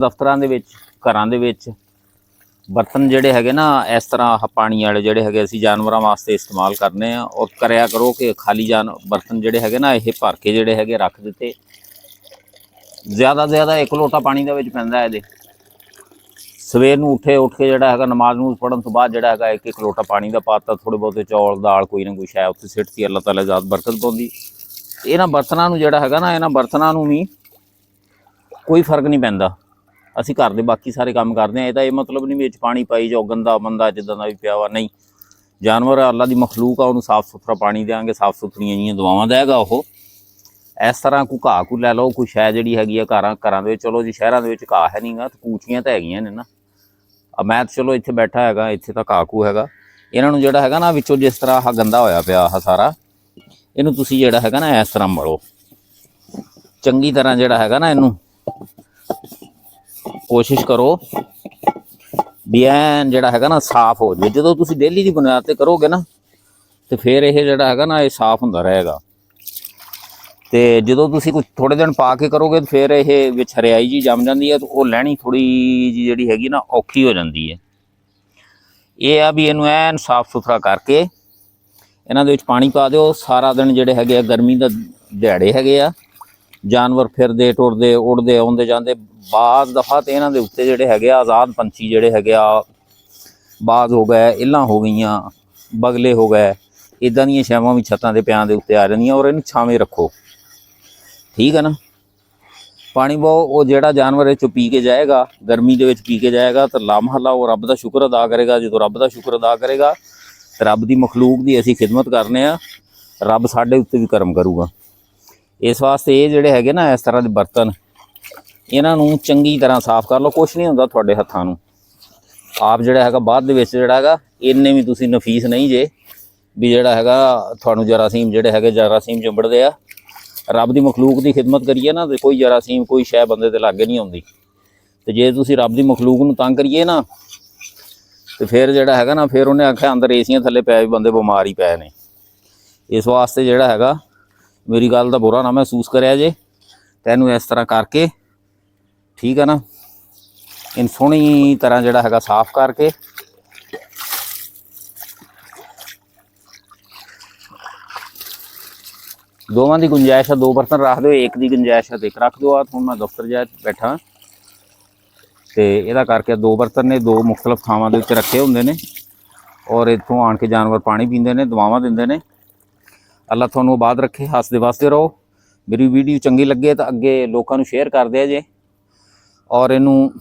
ਦਫ਼ਤਰਾਂ ਦੇ ਵਿੱਚ, ਘਰਾਂ ਦੇ ਵਿੱਚ ਬਰਤਨ ਜਿਹੜੇ ਹੈਗੇ ਨਾ ਇਸ ਤਰ੍ਹਾਂ ਪਾਣੀ ਵਾਲੇ ਜਿਹੜੇ ਹੈਗੇ ਅਸੀਂ ਜਾਨਵਰਾਂ ਵਾਸਤੇ ਇਸਤੇਮਾਲ ਕਰਨੇ ਆ। ਔਰ ਕਰਿਆ ਕਰੋ ਕਿ ਖਾਲੀ ਬਰਤਨ ਜਿਹੜੇ ਹੈਗੇ ਨਾ ਇਹ ਭਰ ਕੇ ਜਿਹੜੇ ਹੈਗੇ ਰੱਖ ਦਿੱਤੇ। ਜ਼ਿਆਦਾ ਤੋਂ ਜ਼ਿਆਦਾ 1 ਲੋਟਾ ਪਾਣੀ ਦੇ ਵਿੱਚ ਪੈਂਦਾ ਇਹਦੇ। ਸਵੇਰ ਨੂੰ ਉੱਠ ਕੇ ਜਿਹੜਾ ਹੈਗਾ ਨਮਾਜ਼ ਨੂੰ ਪੜ੍ਹਨ ਤੋਂ ਬਾਅਦ ਜਿਹੜਾ ਹੈਗਾ 1 ਲੋਟਾ ਪਾਣੀ ਦਾ ਪਾਤਾ, ਥੋੜ੍ਹੇ ਬਹੁਤੇ ਚੌਲ ਦਾਲ ਕੋਈ ਨਾ ਕੋਈ ਸ਼ੈ ਉੱਥੇ ਸਿੱਟਤੀ, ਅੱਲਾਹ ਤਾਲਾ ਜ਼ਾਤ ਬਰਕਤ ਪਾਉਂਦੀ। ਇਹਨਾਂ ਬਰਤਨਾਂ ਨੂੰ ਜਿਹੜਾ ਹੈਗਾ ਨਾ ਇਹਨਾਂ ਬਰਤਨਾਂ ਨੂੰ ਵੀ ਕੋਈ ਫਰਕ ਨਹੀਂ ਪੈਂਦਾ। ਅਸੀਂ ਘਰ ਦੇ ਬਾਕੀ ਸਾਰੇ ਕੰਮ ਕਰਦੇ ਹਾਂ। ਇਹਦਾ ਇਹ ਮਤਲਬ ਨਹੀਂ ਵਿੱਚ ਪਾਣੀ ਪਾਈ ਜਾਓ, ਗੰਦਾ ਬੰਦਾ ਜਿੱਦਾਂ ਦਾ ਵੀ ਪਿਆ ਵਾ, ਨਹੀਂ। ਜਾਨਵਰ ਅੱਲਾ ਦੀ ਮਖਲੂਕ ਆ, ਉਹਨੂੰ ਸਾਫ਼ ਸੁਥਰਾ ਪਾਣੀ ਦੇਵਾਂਗੇ, ਸਾਫ਼ ਸੁਥਰੀਆਂ ਜਿਹੀਆਂ ਦਵਾਵਾਂ ਦੇਗਾ ਉਹ। ਇਸ ਤਰ੍ਹਾਂ ਕੋਈ ਘਾਹ ਕੂ ਲੈ ਲਓ, ਕੋਈ ਸ਼ੈ ਜਿਹੜੀ ਹੈਗੀ ਆ ਘਰਾਂ ਦੇ ਵਿੱਚ। ਚਲੋ ਜੀ ਸ਼ਹਿਰਾਂ ਦੇ ਵਿੱਚ ਘਾਹ ਹੈ ਨਹੀਂ ਗਾ, ਤੇ ਕੂਚੀਆਂ ਤਾਂ ਹੈਗੀਆਂ ਨੇ ਨਾ। ਮੈਂ ਤਾਂ ਚਲੋ ਇੱਥੇ ਬੈਠਾ ਹੈਗਾ, ਇੱਥੇ ਤਾਂ ਘਾਹ ਕੂ ਹੈਗਾ। ਇਹਨਾਂ ਨੂੰ ਜਿਹੜਾ ਹੈਗਾ ਨਾ ਵਿੱਚੋਂ ਜਿਸ ਤਰ੍ਹਾਂ ਆਹ ਗੰਦਾ ਹੋਇਆ ਪਿਆ ਆਹ ਸਾਰਾ, ਇਹਨੂੰ ਤੁਸੀਂ ਜਿਹੜਾ ਹੈਗਾ ਨਾ ਇਸ ਤਰ੍ਹਾਂ ਮਲੋ ਚੰਗੀ ਤਰ੍ਹਾਂ। ਜਿਹੜਾ ਹੈਗਾ ਨਾ ਇਹਨੂੰ ਕੋਸ਼ਿਸ਼ ਕਰੋ ਵੀ ਐਨ ਜਿਹੜਾ ਹੈਗਾ ਨਾ ਸਾਫ਼ ਹੋ ਜਾਵੇ। ਜਦੋਂ ਤੁਸੀਂ ਡੇਲੀ ਦੀ ਬੁਨਿਆਦ 'ਤੇ ਕਰੋਗੇ ਨਾ ਤੇ ਫਿਰ ਇਹ ਜਿਹੜਾ ਹੈਗਾ ਨਾ ਇਹ ਸਾਫ਼ ਹੁੰਦਾ ਰਹੇਗਾ। ਤੇ ਜਦੋਂ ਤੁਸੀਂ ਕੁਝ ਥੋੜ੍ਹੇ ਦਿਨ ਪਾ ਕੇ ਕਰੋਗੇ ਫਿਰ ਇਹ ਵਿੱਚ ਹਰਿਆਈ ਜੀ ਜੰਮ ਜਾਂਦੀ ਹੈ, ਤੇ ਉਹ ਲੈਣੀ ਥੋੜ੍ਹੀ ਜਿਹੀ ਜਿਹੜੀ ਹੈਗੀ ਨਾ ਔਖੀ ਹੋ ਜਾਂਦੀ ਹੈ। ਇਹ ਆ ਵੀ ਇਹਨੂੰ ਐਨ ਸਾਫ਼ ਸੁਥਰਾ ਕਰਕੇ ਇਹਨਾਂ ਦੇ ਵਿੱਚ ਪਾਣੀ ਪਾ ਦਿਓ। ਸਾਰਾ ਦਿਨ ਜਿਹੜੇ ਹੈਗੇ ਆ ਗਰਮੀ ਦਾ ਦਿਹਾੜੇ ਹੈਗੇ ਆ, ਜਾਨਵਰ ਫਿਰਦੇ ਟੁਰਦੇ ਉੱਡਦੇ ਆਉਂਦੇ ਜਾਂਦੇ। ਬਾਜ਼ ਦਫਾ ਤੇ ਇਹਨਾਂ ਦੇ ਉੱਤੇ ਜਿਹੜੇ ਹੈਗੇ ਆ ਆਜ਼ਾਦ ਪੰਛੀ ਜਿਹੜੇ ਹੈਗੇ ਆ, ਬਾਜ਼ ਹੋ ਗਏ, ਇੱਲਾਂ ਹੋ ਗਈਆਂ, ਬਗਲੇ ਹੋ ਗਏ, ਇੱਦਾਂ ਦੀਆਂ ਛਾਵਾਂ ਵੀ ਛੱਤਾਂ ਦੇ ਪਿਆਂ ਦੇ ਉੱਤੇ ਆ ਜਾਂਦੀਆਂ। ਔਰ ਇਹਨੂੰ ਛਾਵੇਂ ਰੱਖੋ, ਠੀਕ ਹੈ ਨਾ। ਪਾਣੀ ਬਹੁ ਉਹ ਜਿਹੜਾ ਜਾਨਵਰ ਇਹ 'ਚੋਂ ਪੀ ਕੇ ਜਾਏਗਾ, ਗਰਮੀ ਦੇ ਵਿੱਚ ਪੀ ਕੇ ਜਾਏਗਾ, ਤਾਂ ਲਾਮਹੱਲਾ ਉਹ ਰੱਬ ਦਾ ਸ਼ੁਕਰ ਅਦਾ ਕਰੇਗਾ। ਜਦੋਂ ਰੱਬ ਦਾ ਸ਼ੁਕਰ ਅਦਾ ਕਰੇਗਾ ਤੇ ਰੱਬ ਦੀ ਮਖਲੂਕ ਦੀ ਅਸੀਂ ਖਿਦਮਤ ਕਰਨੇ ਆ, ਰੱਬ ਸਾਡੇ ਉੱਤੇ ਵੀ ਕਰਮ ਕਰੂਗਾ। ਇਸ ਵਾਸਤੇ ਇਹ ਜਿਹੜੇ ਹੈਗੇ ਨਾ ਇਸ ਤਰ੍ਹਾਂ ਦੇ ਬਰਤਨ, ਇਹਨਾਂ ਨੂੰ ਚੰਗੀ ਤਰ੍ਹਾਂ ਸਾਫ਼ ਕਰ ਲਓ। ਕੁਛ ਨਹੀਂ ਹੁੰਦਾ ਤੁਹਾਡੇ ਹੱਥਾਂ ਨੂੰ। ਆਪ ਜਿਹੜਾ ਹੈਗਾ ਬਾਅਦ ਦੇ ਵਿੱਚ ਜਿਹੜਾ ਹੈਗਾ ਇੰਨੇ ਵੀ ਤੁਸੀਂ ਨਫੀਸ ਨਹੀਂ ਜੇ ਵੀ ਜਿਹੜਾ ਹੈਗਾ ਤੁਹਾਨੂੰ ਜਰਾਸੀਮ ਜਿਹੜੇ ਹੈਗੇ ਜਰਾਸੀਮ ਚਿੰਬੜਦੇ ਆ। ਰੱਬ ਦੀ ਮਖਲੂਕ ਦੀ ਖਿਦਮਤ ਕਰੀਏ ਨਾ ਤੇ ਕੋਈ ਜਰਾਸੀਮ ਕੋਈ ਸ਼ੈ ਬੰਦੇ ਦੇ ਲਾਗੇ ਨਹੀਂ ਆਉਂਦੀ। ਤੇ ਜੇ ਤੁਸੀਂ ਰੱਬ ਦੀ ਮਖਲੂਕ ਨੂੰ ਤੰਗ ਕਰੀਏ ਨਾ ਤੇ ਫਿਰ ਜਿਹੜਾ ਹੈਗਾ ਨਾ ਫਿਰ ਉਹਨੇ ਆਖਿਆ ਅੰਦਰ ਏਸੀਆਂ ਥੱਲੇ ਪਏ ਵੀ ਬੰਦੇ ਬਿਮਾਰ ਹੀ ਪਏ ਨੇ। ਇਸ ਵਾਸਤੇ ਜਿਹੜਾ ਹੈਗਾ ਮੇਰੀ ਗੱਲ ਦਾ ਬੁਰਾ ਨਾ ਮਹਿਸੂਸ ਕਰਿਆ ਜੇ। ਤੈਨੂੰ ਇਸ ਤਰ੍ਹਾਂ ਕਰਕੇ, ਠੀਕ ਹੈ ਨਾ, ਇਹਨੂੰ ਸੋਹਣੀ ਤਰ੍ਹਾਂ ਜਿਹੜਾ ਹੈਗਾ ਸਾਫ਼ ਕਰਕੇ ਦੋਵਾਂ ਦੀ ਗੁੰਜਾਇਸ਼ ਆ। 2 ਬਰਤਨ ਰੱਖ ਦਿਓ, 1 ਦੀ ਗੁੰਜਾਇਸ਼ ਆ ਤੇ 1 ਰੱਖ ਦਿਓ। ਆ ਹੁਣ ਮੈਂ ਦਫ਼ਤਰ ਜਾ ਬੈਠਾ ਤੇ ਇਹਦਾ ਕਰਕੇ 2 ਬਰਤਨ ਨੇ, 2 ਮੁਖਤਲਿਫ ਥਾਵਾਂ ਦੇ ਉੱਤੇ ਰੱਖੇ ਹੁੰਦੇ ਨੇ। ਔਰ ਇੱਥੋਂ ਆਣ ਕੇ ਜਾਨਵਰ ਪਾਣੀ ਪੀਂਦੇ ਨੇ, ਦਵਾਵਾਂ ਦਿੰਦੇ ਨੇ। ਅੱਲਾ ਤੁਹਾਨੂੰ ਆਬਾਦ ਰੱਖੇ, ਹੱਸਦੇ ਵਸਦੇ ਰਹੋ। ਮੇਰੀ ਵੀਡੀਓ ਚੰਗੀ ਲੱਗੇ ਤਾਂ ਅੱਗੇ ਲੋਕਾਂ ਨੂੰ ਸ਼ੇਅਰ ਕਰ ਦਿਆ ਜੇ। ਔਰ ਇਹਨੂੰ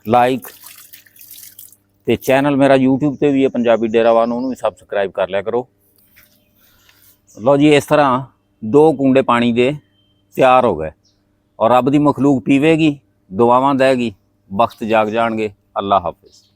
ਲਾਈਕ ਤੇ ਚੈਨਲ ਮੇਰਾ YouTube ਤੇ ਵੀ ਹੈ ਪੰਜਾਬੀ ਡੇਰਾਵਾਨ, ਉਹਨੂੰ ਵੀ ਸਬਸਕ੍ਰਾਈਬ ਕਰ ਲਿਆ ਕਰੋ। ਲਓ ਜੀ, ਇਸ ਤਰ੍ਹਾਂ 2 ਕੂੰਡੇ ਪਾਣੀ ਦੇ ਤਿਆਰ ਹੋ ਗਏ। ਔਰ ਰੱਬ ਦੀ ਮਖਲੂਕ ਪੀਵੇਗੀ, ਦੁਆਵਾਂ ਦੇਗੀ, ਵਕਤ ਜਾਗ ਜਾਣਗੇ। ਅੱਲਾ ਹਾਫਿਜ਼।